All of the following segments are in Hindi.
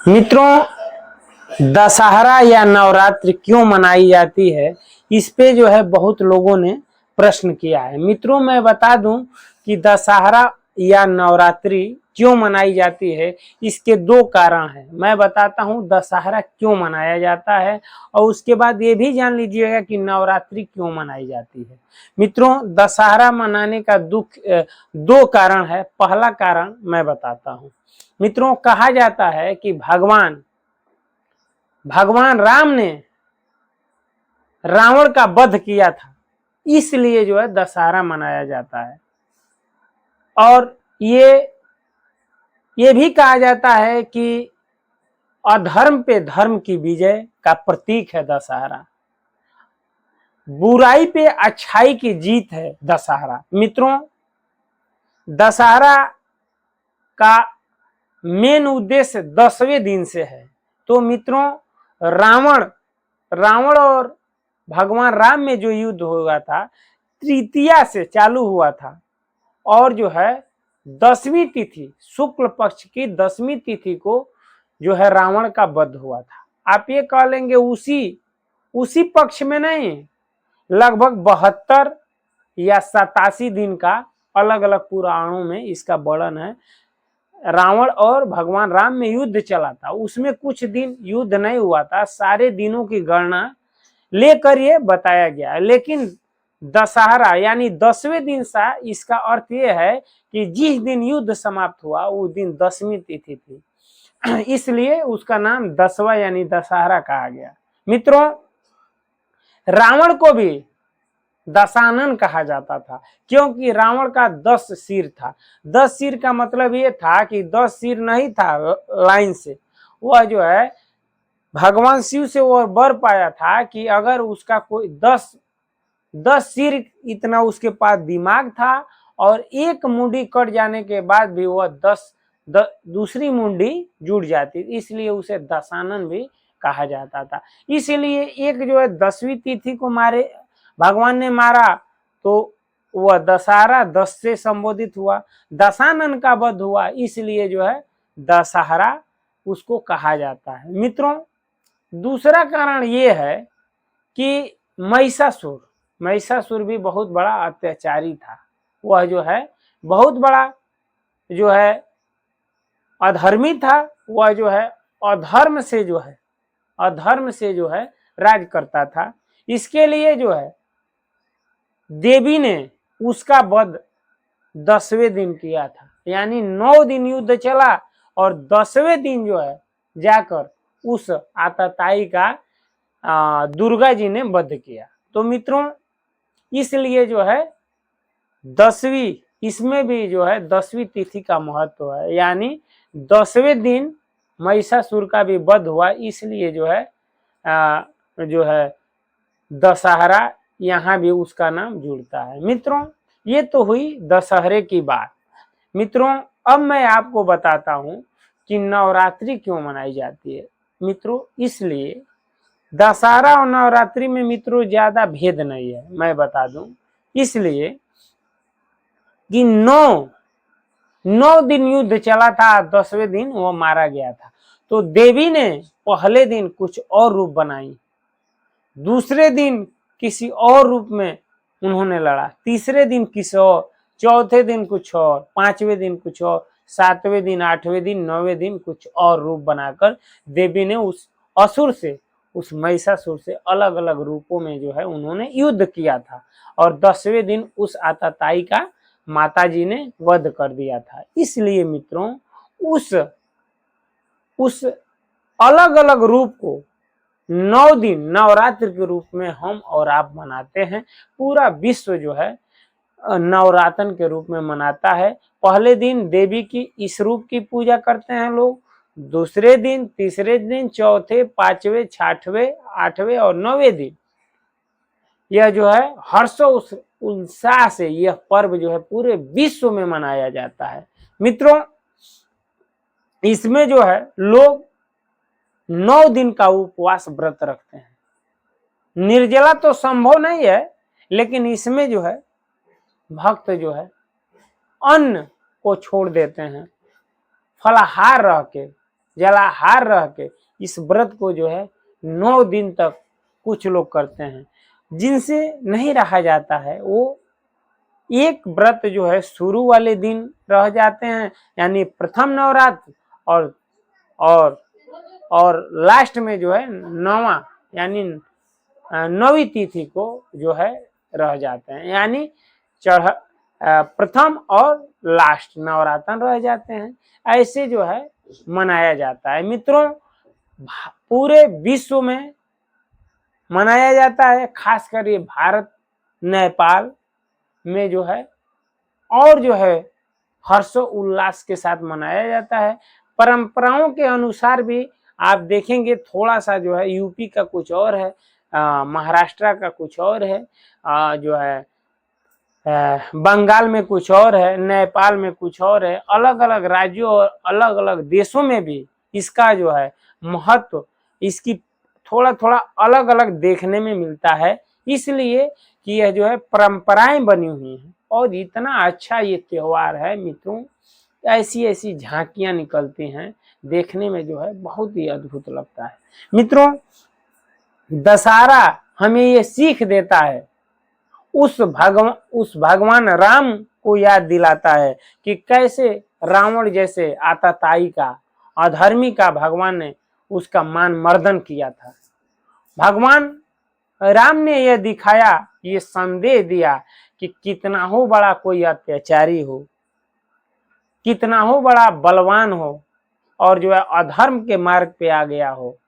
मित्रों, दशहरा या नवरात्रि क्यों मनाई जाती है, इस पे जो है बहुत लोगों ने प्रश्न किया है। मित्रों, मैं बता दूं कि दशहरा या नवरात्रि क्यों मनाई जाती है, इसके दो कारण हैं। मैं बताता हूं दशहरा क्यों मनाया जाता है और उसके बाद ये भी जान लीजिएगा कि नवरात्रि क्यों मनाई जाती है। मित्रों, दशहरा मनाने का दो कारण है। पहला कारण मैं बताता हूं। मित्रों, कहा जाता है कि भगवान राम ने रावण का वध किया था, इसलिए जो है दशहरा मनाया जाता है। और ये भी कहा जाता है कि अधर्म पे धर्म की विजय का प्रतीक है दशहरा। बुराई पे अच्छाई की जीत है दशहरा। मित्रों, दशहरा का मेन उद्देश्य 10वें दिन से है। तो मित्रों, रावण और भगवान राम में जो युद्ध हुआ था, तृतीया से चालू हुआ था और जो है 10वीं तिथि, शुक्ल पक्ष की 10वीं तिथि को जो है रावण का वध हुआ था। आप ये कह लेंगे उसी पक्ष में नहीं, लगभग 72 या 87 दिन का अलग अलग पुराणों में इसका वर्णन है। रावण और भगवान राम में युद्ध चला था, उसमें कुछ दिन युद्ध नहीं हुआ था, सारे दिनों की गणना लेकर ये बताया गया है। लेकिन दशहरा यानी 10वें दिन सा, इसका अर्थ ये है कि जिस दिन युद्ध समाप्त हुआ उस दिन 10वीं तिथि थी, इसलिए उसका नाम 10वां यानी दशहरा कहा गया। मित्रों, रावण को भी दशानन कहा जाता था, क्योंकि रावण का 10 सिर था। 10 सिर का मतलब ये था कि 10 सिर नहीं था लाइन से, वह जो है भगवान शिव से वो वर पाया था कि अगर उसका कोई 10 सिर इतना उसके पास दिमाग था और एक मुंडी कट जाने के बाद भी वह 10 दूसरी मुंडी जुड़ जाती, इसलिए उसे दशानन भी कहा जाता था। इसलिए एक जो है 10वीं तिथि को भगवान ने मारा तो वह दशहरा 10 से संबोधित हुआ, दशानन का वध हुआ, इसलिए जो है दशहरा उसको कहा जाता है। मित्रों, दूसरा कारण ये है कि महिषासुर भी बहुत बड़ा अत्याचारी था। वह जो है बहुत बड़ा जो है अधर्मी था। वह जो है अधर्म से जो है राज करता था। इसके लिए जो है देवी ने उसका वध 10वें दिन किया था, यानी 9 दिन युद्ध चला और 10वें दिन जो है जाकर उस आतताई का दुर्गा जी ने वध किया। तो मित्रों, इसलिए जो है 10वीं, इसमें भी जो है 10वीं तिथि का महत्व है, यानी 10वें दिन महिषासुर का भी वध हुआ, इसलिए जो है दशहरा यहाँ भी उसका नाम जुड़ता है। मित्रों, ये तो हुई दशहरे की बात। मित्रों, अब मैं आपको बताता हूं कि नवरात्रि क्यों मनाई जाती है। मित्रों, इसलिए दशहरा और नवरात्रि में मित्रों ज्यादा भेद नहीं है, मैं बता दूं। इसलिए कि 9 दिन युद्ध चला था, 10वें दिन वो मारा गया था। तो देवी ने पहले दिन कुछ और रूप बनाई, दूसरे दिन किसी और रूप में उन्होंने लड़ा, तीसरे दिन किसी और, चौथे दिन कुछ और, 5वें दिन कुछ और, 7वें दिन, 8वें दिन, 9वें दिन कुछ और रूप बनाकर देवी ने उस महिषासुर से अलग अलग रूपों में जो है उन्होंने युद्ध किया था और 10वें दिन उस आतताई का माता जी ने वध कर दिया था। इसलिए मित्रों, उस अलग अलग रूप को 9 दिन नवरात्र के रूप में हम और आप मनाते हैं। पूरा विश्व जो है नवरात्र के रूप में मनाता है। पहले दिन देवी की इस रूप की पूजा करते हैं लोग, दूसरे दिन, तीसरे दिन, चौथे, 5वें, 6वें, 8वें और 9वें दिन यह जो है हर्ष उत्साह से यह पर्व जो है पूरे विश्व में मनाया जाता है। मित्रों, इसमें जो है लोग 9 दिन का उपवास व्रत रखते हैं। निर्जला तो संभव नहीं है, लेकिन इसमें जो है भक्त जो है अन्न को छोड़ देते हैं, फलाहार रह के जलाहार रह के इस व्रत को जो है 9 दिन तक कुछ लोग करते हैं। जिनसे नहीं रहा जाता है वो एक व्रत जो है शुरू वाले दिन रह जाते हैं, यानी प्रथम नवरात्र और और लास्ट में जो है 9वां यानी 9वीं तिथि को जो है रह जाते हैं, यानी प्रथम और लास्ट नवरात्र रह जाते हैं। ऐसे जो है मनाया जाता है। मित्रों, पूरे विश्व में मनाया जाता है, खासकर ये भारत नेपाल में जो है और जो है हर्षो उल्लास के साथ मनाया जाता है। परंपराओं के अनुसार भी आप देखेंगे थोड़ा सा जो है यूपी का कुछ और है, महाराष्ट्र का कुछ और है, जो है बंगाल में कुछ और है, नेपाल में कुछ और है। अलग अलग राज्यों और अलग अलग देशों में भी इसका जो है महत्व इसकी थोड़ा थोड़ा अलग अलग देखने में मिलता है, इसलिए कि यह जो है परंपराएं बनी हुई हैं और इतना अच्छा ये त्योहार है। मित्रों, ऐसी ऐसी झांकियां निकलती हैं, देखने में जो है बहुत ही अद्भुत लगता है। मित्रों, दशहरा हमें ये सीख देता है, उस भगवान राम को याद दिलाता है कि कैसे रावण जैसे आतताई का अधर्मी का भगवान ने उसका मान मर्दन किया था। भगवान राम ने यह दिखाया, ये संदेश दिया कि कितना हो बड़ा कोई अत्याचारी हो, कितना हो बड़ा बलवान हो और जो है अधर्म के मार्ग पे आ गया हो,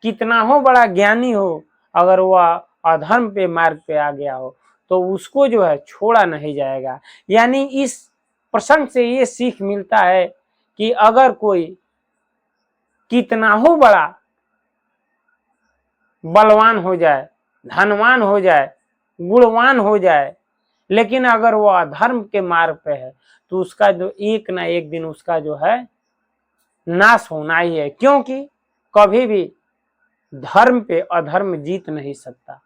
कितना हो बड़ा ज्ञानी हो, अगर वह अधर्म पे मार्ग पे आ गया हो तो उसको जो है छोड़ा नहीं जाएगा। यानी इस प्रसंग से ये सीख मिलता है कि अगर कोई कितना हो बड़ा बलवान हो जाए, धनवान हो जाए, गुणवान हो जाए, लेकिन अगर वो अधर्म के मार्ग पे है तो उसका जो एक ना एक दिन उसका जो है नाश होना ही है, क्योंकि कभी भी धर्म पे अधर्म जीत नहीं सकता।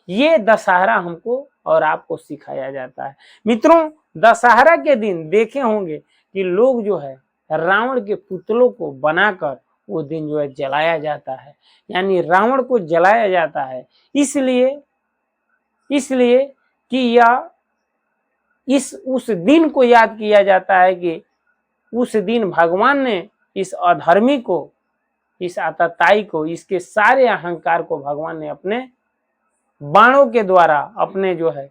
ये दशहरा हमको और आपको सिखाया जाता है। मित्रों, दशहरा के दिन देखे होंगे कि लोग जो है रावण के पुतलों को बनाकर वो दिन जो है जलाया जाता है, यानी रावण को जलाया जाता है इसलिए कि यह उस दिन को याद किया जाता है कि उस दिन भगवान ने इस अधर्मी को, इस आतताई को, इसके सारे अहंकार को भगवान ने अपने बाणों के द्वारा, अपने जो है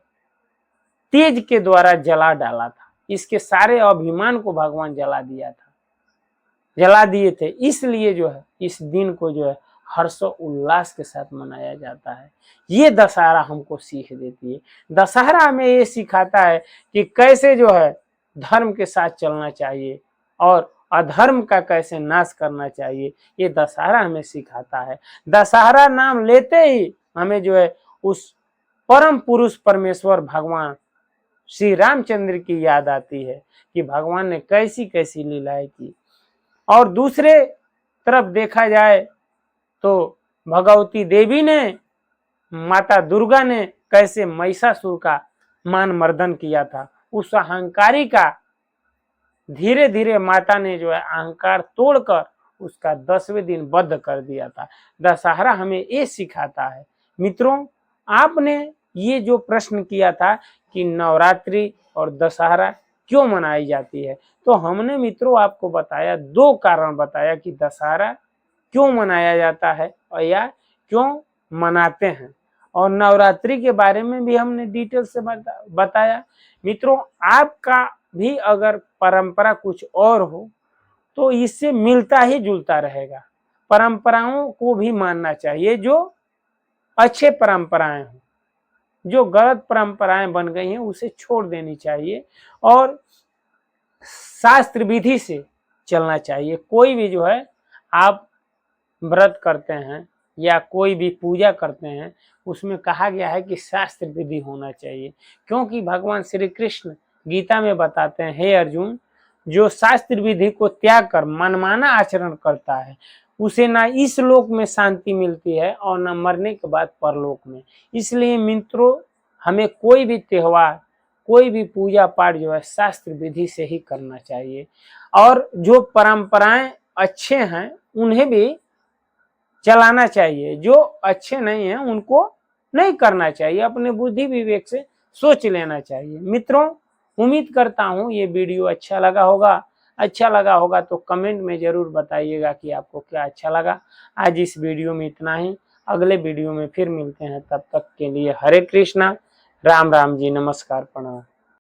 तेज के द्वारा जला डाला था। इसके सारे अभिमान को भगवान जला दिए थे। इसलिए जो है इस दिन को जो है हर्ष उल्लास के साथ मनाया जाता है। ये दशहरा हमको सीख देती है। दशहरा हमें ये सिखाता है कि कैसे जो है धर्म के साथ चलना चाहिए और अधर्म का कैसे नाश करना चाहिए, ये दशहरा हमें सिखाता है। दशहरा नाम लेते ही हमें जो है उस परम पुरुष परमेश्वर भगवान श्री रामचंद्र की याद आती है कि भगवान ने कैसी कैसी लीलाएं की। और दूसरे तरफ देखा जाए तो भगवती देवी ने, माता दुर्गा ने कैसे महिषासुर का मान मर्दन किया था। उस अहंकारी का धीरे धीरे माता ने जो है अहंकार तोड़कर उसका 10वें दिन बद्ध कर दिया था। दशहरा हमें ये सिखाता है। मित्रों, आपने ये जो प्रश्न किया था कि नवरात्रि और दशहरा क्यों मनाई जाती है, तो हमने मित्रों आपको बताया, 2 कारण बताया कि दशहरा क्यों मनाया जाता है और या क्यों मनाते हैं, और नवरात्रि के बारे में भी हमने डिटेल से बताया। मित्रों, आपका भी अगर परंपरा कुछ और हो तो इससे मिलता ही जुलता रहेगा। परंपराओं को भी मानना चाहिए, जो अच्छे परंपराएं हों। जो गलत परंपराएं बन गई हैं उसे छोड़ देनी चाहिए और शास्त्र विधि से चलना चाहिए। कोई भी जो है आप व्रत करते हैं या कोई भी पूजा करते हैं, उसमें कहा गया है कि शास्त्र विधि होना चाहिए, क्योंकि भगवान श्री कृष्ण गीता में बताते हैं, हे अर्जुन, जो शास्त्र विधि को त्याग कर मनमाना आचरण करता है उसे ना इस लोक में शांति मिलती है और ना मरने के बाद परलोक में। इसलिए मित्रों, हमें कोई भी त्योहार, कोई भी पूजा पाठ जो है शास्त्र विधि से ही करना चाहिए। और जो परंपराएं अच्छे हैं उन्हें भी चलाना चाहिए, जो अच्छे नहीं हैं उनको नहीं करना चाहिए। अपने बुद्धि विवेक से सोच लेना चाहिए। मित्रों, उम्मीद करता हूं ये वीडियो अच्छा लगा होगा। अच्छा लगा होगा तो कमेंट में जरूर बताइएगा कि आपको क्या अच्छा लगा। आज इस वीडियो में इतना ही, अगले वीडियो में फिर मिलते हैं। तब तक के लिए हरे कृष्णा, राम राम जी, नमस्कार, प्रणाम।